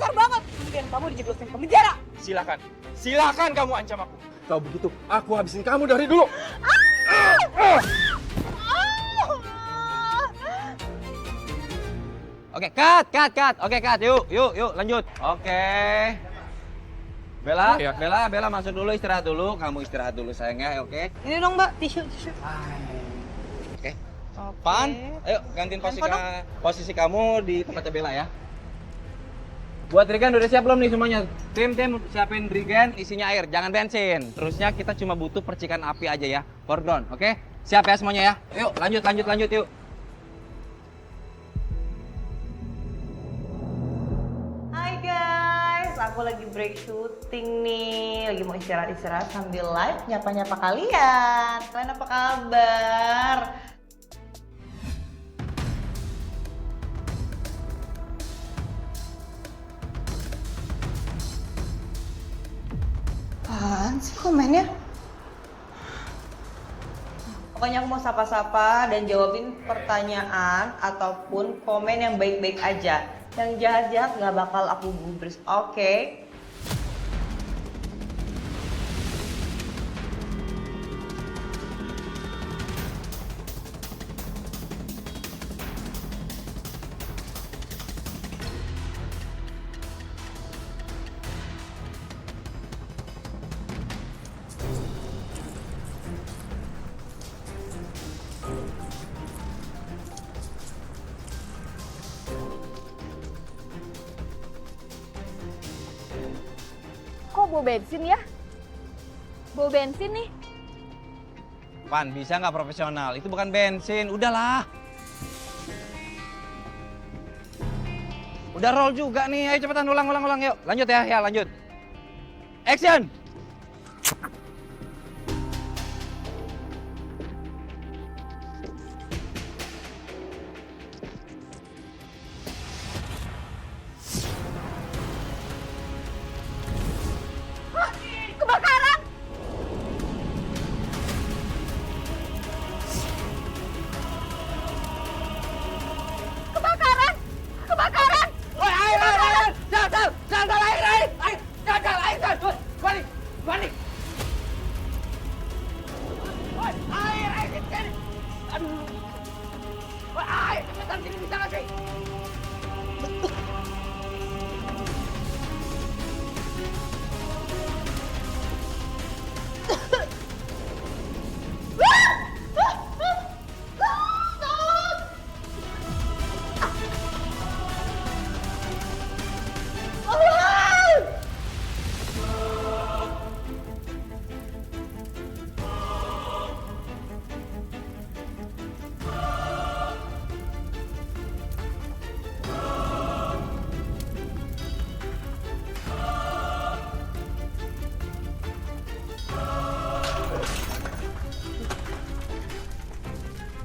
kasar banget. Mendingan kamu dijeblosin ke penjara. Silakan kamu ancam aku. Kalau begitu, aku habisin kamu dari dulu. Oke, cut. Oke, cut. Yuk, lanjut. Oke. Bella, Iya. Bella masuk dulu, istirahat dulu. Kamu istirahat dulu sayang ya, oke? Ini dong mbak, tisu. Oke. Pan, ayo gantiin posisi kamu di tempatnya Bella ya. Buat Regen udah siap belum nih semuanya? Tim siapin Regen isinya air, jangan bensin. Terusnya kita cuma butuh percikan api aja ya. Foreground, oke? Siap ya semuanya ya? Yuk, lanjut yuk. Hai guys, aku lagi break syuting nih. Lagi mau istirahat sambil live nyapa-nyapa kalian. Kalian apa kabar? Apaan sih komennya? Pokoknya aku mau sapa-sapa dan jawabin pertanyaan ataupun komen yang baik-baik aja. Yang jahat-jahat nggak bakal aku gubris, oke? Kok bawa bensin ya? Bawa bensin nih. Pan, bisa nggak profesional? Itu bukan bensin, udahlah. Udah roll juga nih, ayo cepetan ulang yuk. Lanjut ya, lanjut. Action! Kebakaran! Kebakaran! Woi, air! Sal, air! Sal! Balik! Woi, air, sini! Aduh! Woi, air, cepetan sini bisa nggak sih?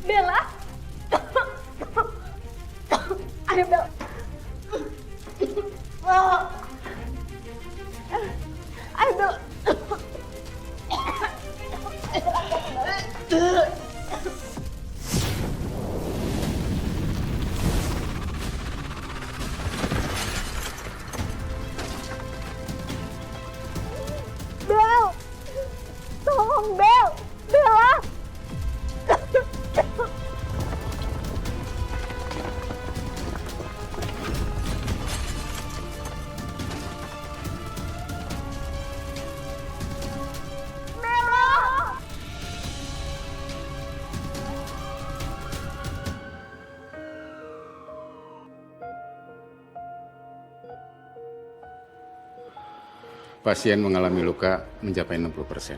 Bella? Ayo Bella. Ayo Bella. Bel! Tolong Bel! Bella! Bella! Pasien mengalami luka mencapai 60%.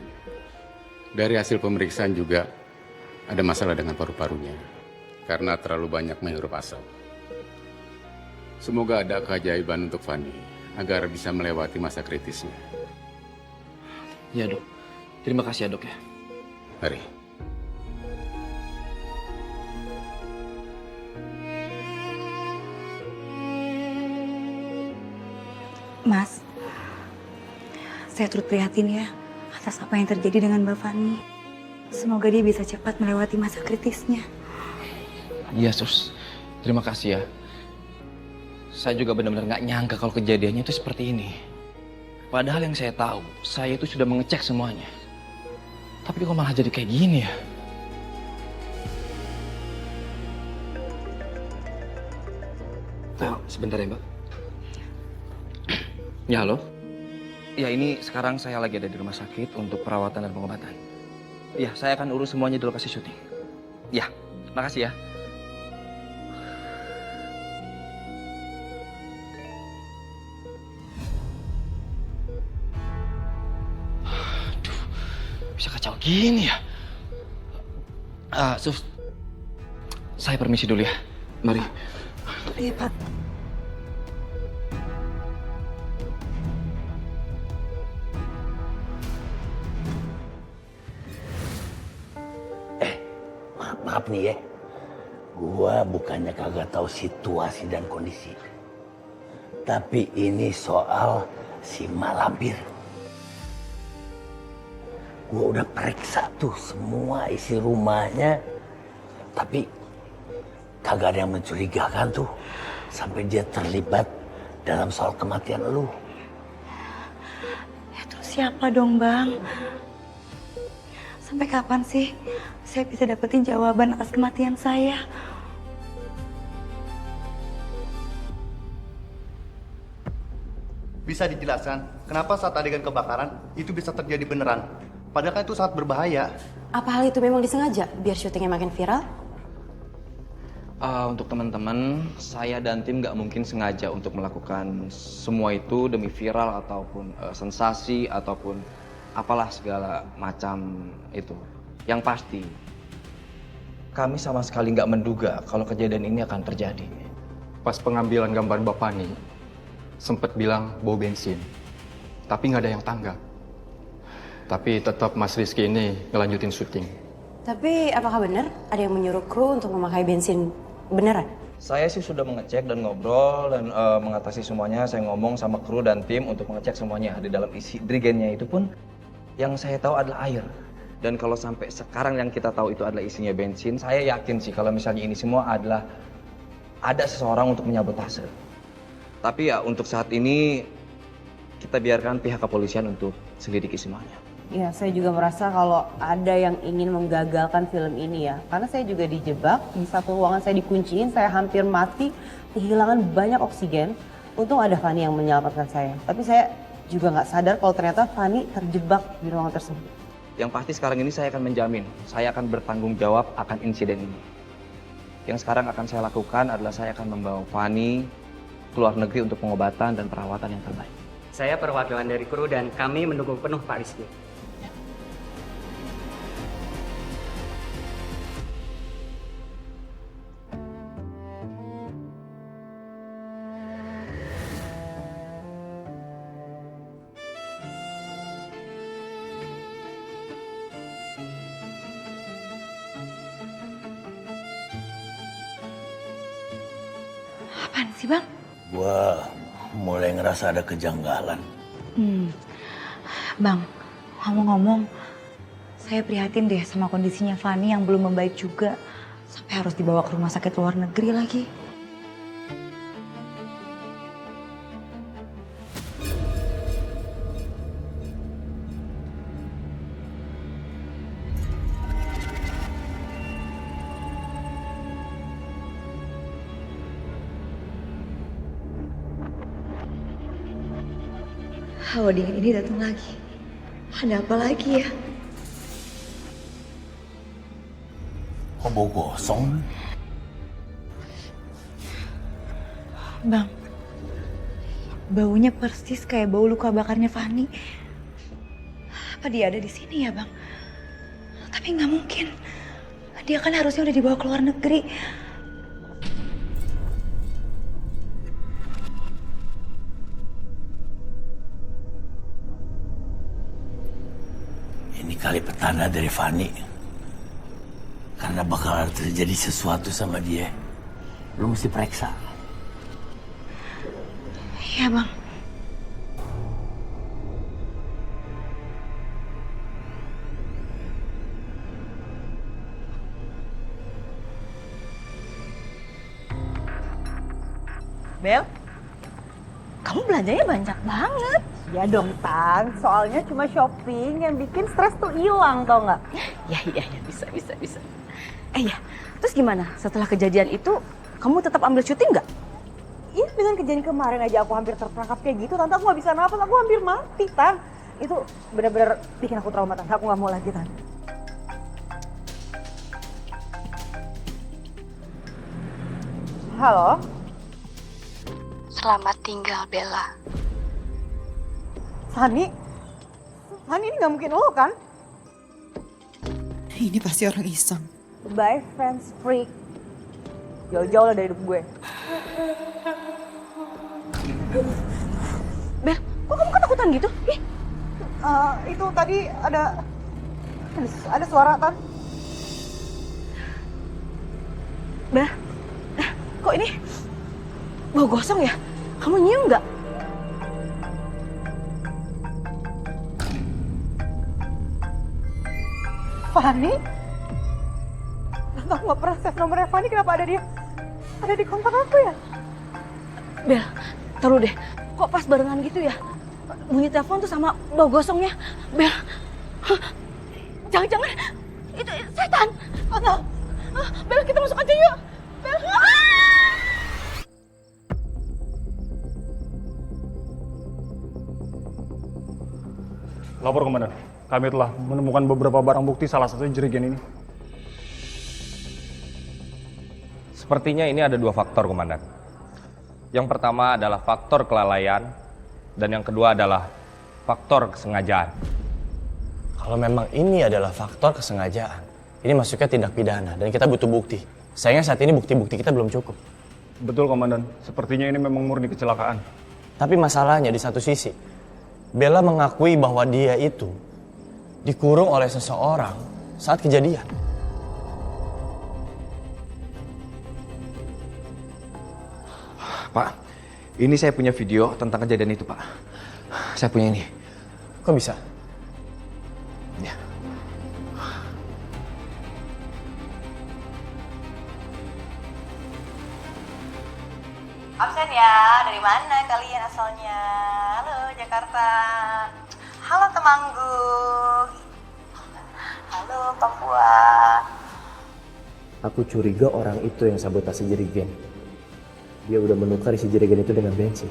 Dari hasil pemeriksaan juga ada masalah dengan paru-parunya karena terlalu banyak menghirup asap. Semoga ada keajaiban untuk Fanny agar bisa melewati masa kritisnya. Ya dok, terima kasih ya dok ya. Mari. Mas, saya turut prihatin ya atas apa yang terjadi dengan Mbak Fanny. Semoga dia bisa cepat melewati masa kritisnya. Iya sus, terima kasih ya. Saya juga benar-benar nggak nyangka kalau kejadiannya itu seperti ini. Padahal yang saya tahu, saya itu sudah mengecek semuanya. Tapi kok malah jadi kayak gini ya? Sebentar ya, Mbak. Ya, halo? Ya, ini sekarang saya lagi ada di rumah sakit untuk perawatan dan pengobatan. Ya, saya akan urus semuanya di lokasi syuting. Ya, makasih ya. Aduh, bisa kacau gini ya? Sus, saya permisi dulu ya. Mari. Iya, Pak. Maaf nih ya, gua bukannya kagak tahu situasi dan kondisi. Tapi ini soal si Malampir. Gua udah periksa tuh semua isi rumahnya. Tapi kagak ada yang mencurigakan tuh. Sampai dia terlibat dalam soal kematian lu. Ya terus siapa dong, Bang? Sampai kapan sih saya bisa dapetin jawaban atas kematian saya? Bisa dijelaskan kenapa saat adegan kebakaran itu bisa terjadi beneran? Padahal kan itu sangat berbahaya. Apa hal itu memang disengaja biar syutingnya makin viral? Untuk teman-teman, saya dan tim nggak mungkin sengaja untuk melakukan semua itu demi viral ataupun sensasi ataupun apalah segala macam itu. Yang pasti, kami sama sekali nggak menduga kalau kejadian ini akan terjadi. Pas pengambilan gambar Bapak nih, sempet bilang bau bensin. Tapi nggak ada yang tanggap. Tapi tetap Mas Rizky ini ngelanjutin syuting. Tapi apakah benar ada yang menyuruh kru untuk memakai bensin beneran? Saya sih sudah mengecek dan ngobrol dan mengatasi semuanya. Saya ngomong sama kru dan tim untuk mengecek semuanya. Di dalam isi drigennya itu pun yang saya tahu adalah air. Dan kalau sampai sekarang yang kita tahu itu adalah isinya bensin, saya yakin sih kalau misalnya ini semua adalah ada seseorang untuk menyabotase. Tapi ya untuk saat ini kita biarkan pihak kepolisian untuk selidiki semuanya. Ya, saya juga merasa kalau ada yang ingin menggagalkan film ini ya. Karena saya juga dijebak, di satu ruangan saya dikunciin, saya hampir mati, kehilangan banyak oksigen. Untung ada Fanny yang menyelamatkan saya. Tapi saya juga nggak sadar kalau ternyata Fanny terjebak di ruangan tersebut. Yang pasti sekarang ini saya akan menjamin, saya akan bertanggung jawab akan insiden ini. Yang sekarang akan saya lakukan adalah saya akan membawa Fanny ke luar negeri untuk pengobatan dan perawatan yang terbaik. Saya perwakilan dari kru dan kami mendukung penuh Pak Rizky. Apaan sih, Bang? Gua mulai ngerasa ada kejanggalan. Bang, ngomong-ngomong, saya prihatin deh sama kondisinya Fanny yang belum membaik juga. Sampai harus dibawa ke rumah sakit luar negeri lagi. Hawa dingin ini datang lagi. Ada apa lagi ya? Kok bau gosong? Bang, baunya persis kayak bau luka bakarnya Fanny. Apa dia ada di sini ya, Bang? Tapi nggak mungkin. Dia kan harusnya udah dibawa ke luar negeri. Ini kali petanda dari Fanny. Karena bakal terjadi sesuatu sama dia. Lu mesti periksa. Iya, Bang. Bel, Kamu belanjanya banyak banget. Ya dong, Tan. Soalnya cuma shopping yang bikin stres tuh hilang, tau nggak? Ya, bisa. Ya, terus gimana? Setelah kejadian itu, kamu tetap ambil syuting nggak? Iya, dengan kejadian kemarin aja aku hampir terperangkap kayak gitu. Tante, aku nggak bisa napas, aku hampir mati, Tan. Itu benar-benar bikin aku trauma, Tan. Aku nggak mau lagi, Tan. Halo? Selamat tinggal, Bella. Hani? Hani, ini nggak mungkin lo kan? Ini pasti orang iseng. Bye, friends freak. Jauh-jauh lah dari hidup gue. Bel, kok kamu ketakutan gitu? Ih. Itu tadi ada suara, Tan. Bel, kok ini bau gosong ya? Kamu nyium nggak? Fani? Aku nggak pernah save nomornya Fani, kenapa ada di kontak aku ya? Bel, taruh deh. Kok pas barengan gitu ya? Bunyi telepon tuh sama bau gosongnya. Bel, jangan-jangan itu setan. Atau, Bel, kita masuk aja yuk. Bel. Lapor komandan, kami telah menemukan beberapa barang bukti, salah satunya jerigen ini. Sepertinya ini ada dua faktor, Komandan. Yang pertama adalah faktor kelalaian, dan yang kedua adalah faktor kesengajaan. Kalau memang ini adalah faktor kesengajaan, ini masuknya tindak pidana, dan kita butuh bukti. Sayangnya saat ini bukti-bukti kita belum cukup. Betul, Komandan. Sepertinya ini memang murni kecelakaan. Tapi masalahnya di satu sisi, Bella mengakui bahwa dia itu dikurung oleh seseorang saat kejadian. Pak, ini saya punya video tentang kejadian itu, Pak. Saya punya ini. Kok bisa? Ya. Absen ya, dari mana kalian asalnya? Halo Jakarta. Halo Temanggung. Halo Papua. Aku curiga orang itu yang sabotase jerigen. Dia udah menukar isi jerigen itu dengan bensin.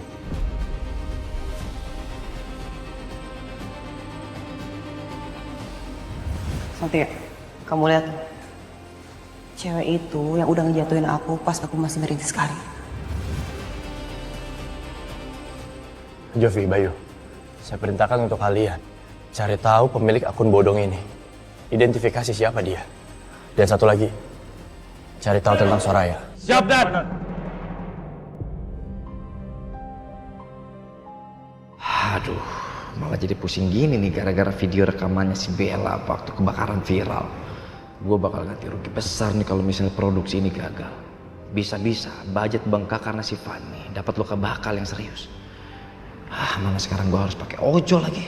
Satria, kamu lihat. Cewek itu yang udah ngejatuhin aku pas aku masih merintis sekali. Jovi, Bayu, saya perintahkan untuk kalian cari tahu pemilik akun bodong ini. Identifikasi siapa dia. Dan satu lagi, cari tahu tentang Soraya. Siap, Dan! Aduh, malah jadi pusing gini nih gara-gara video rekamannya si Bella waktu kebakaran viral. Gue bakal ganti rugi besar nih kalau misalnya produksi ini gagal. Bisa-bisa budget bengkak karena si Fanny dapat luka bakal yang serius. Mana sekarang gue harus pakai ojol lagi.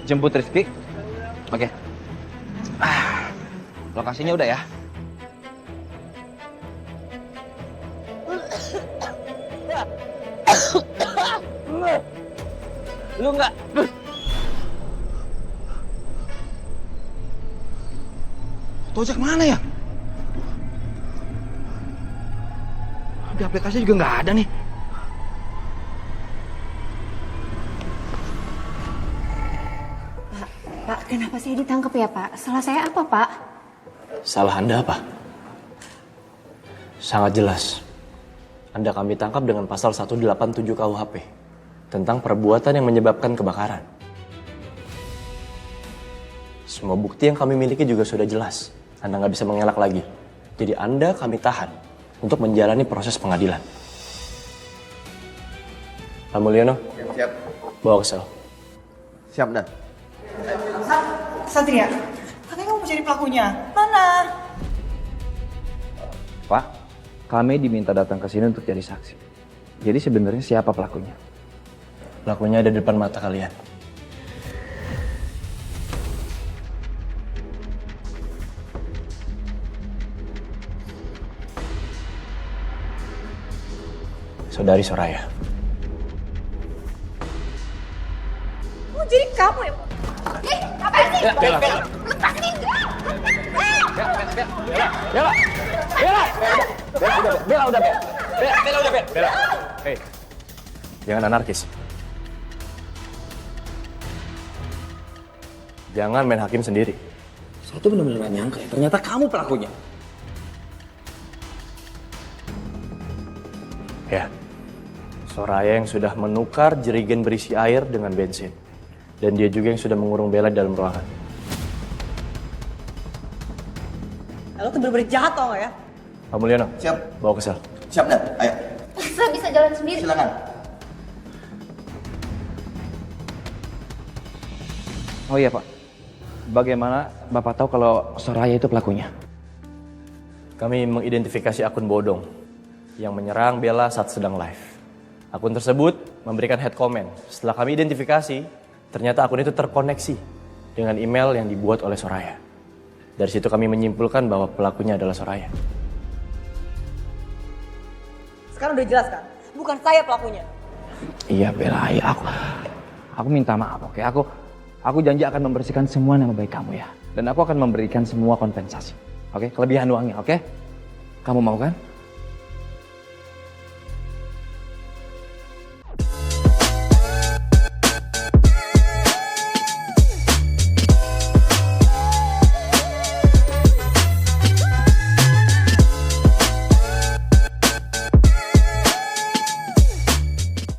Jemput Rizky. Oke. Lokasinya udah ya. Lu enggak. Tojek mana ya? Di aplikasi juga nggak ada nih. Pak, kenapa saya ditangkap ya, Pak? Salah saya apa, Pak? Salah Anda apa? Sangat jelas. Anda kami tangkap dengan pasal 187 KUHP tentang perbuatan yang menyebabkan kebakaran. Semua bukti yang kami miliki juga sudah jelas. Anda nggak bisa mengelak lagi. Jadi Anda kami tahan untuk menjalani proses pengadilan. Pak Mulyono, Siap. bawa ke sel. Siap, Dan. Satria, katanya kamu mau cari pelakunya. Mana? Pak, kami diminta datang ke sini untuk jadi saksi. Jadi sebenarnya siapa pelakunya? Pelakunya ada di depan mata kalian. saudari Soraya. Oh, jadi kamu ya? Ngapain sih? Lepasin! Bella udah, Bella. Hei, jangan anarkis. Jangan main hakim sendiri. Saya tuh benar-benar gak nyangka ya, ternyata kamu pelakunya. Ya, Soraya yang sudah menukar jerigen berisi air dengan bensin. Dan dia juga yang sudah mengurung Bella di dalam ruangan. Lo tuh bener-bener jahat tau gak ya? Pak Mulyono, Siap. bawa ke sel. Siap, Dan. Ayo. Saya bisa jalan sendiri. Silakan. Oh iya Pak, bagaimana Bapak tahu kalau Soraya itu pelakunya? Kami mengidentifikasi akun bodong yang menyerang Bella saat sedang live. Akun tersebut memberikan head comment. Setelah kami identifikasi, ternyata akun itu terkoneksi dengan email yang dibuat oleh Soraya. Dari situ kami menyimpulkan bahwa pelakunya adalah Soraya. Sekarang udah jelas kan? Bukan saya pelakunya. Iya Bella, iya aku minta maaf, oke? Aku janji akan membersihkan semua nama baik kamu ya. Dan aku akan memberikan semua kompensasi, oke? Kelebihan uangnya, oke? Kamu mau kan?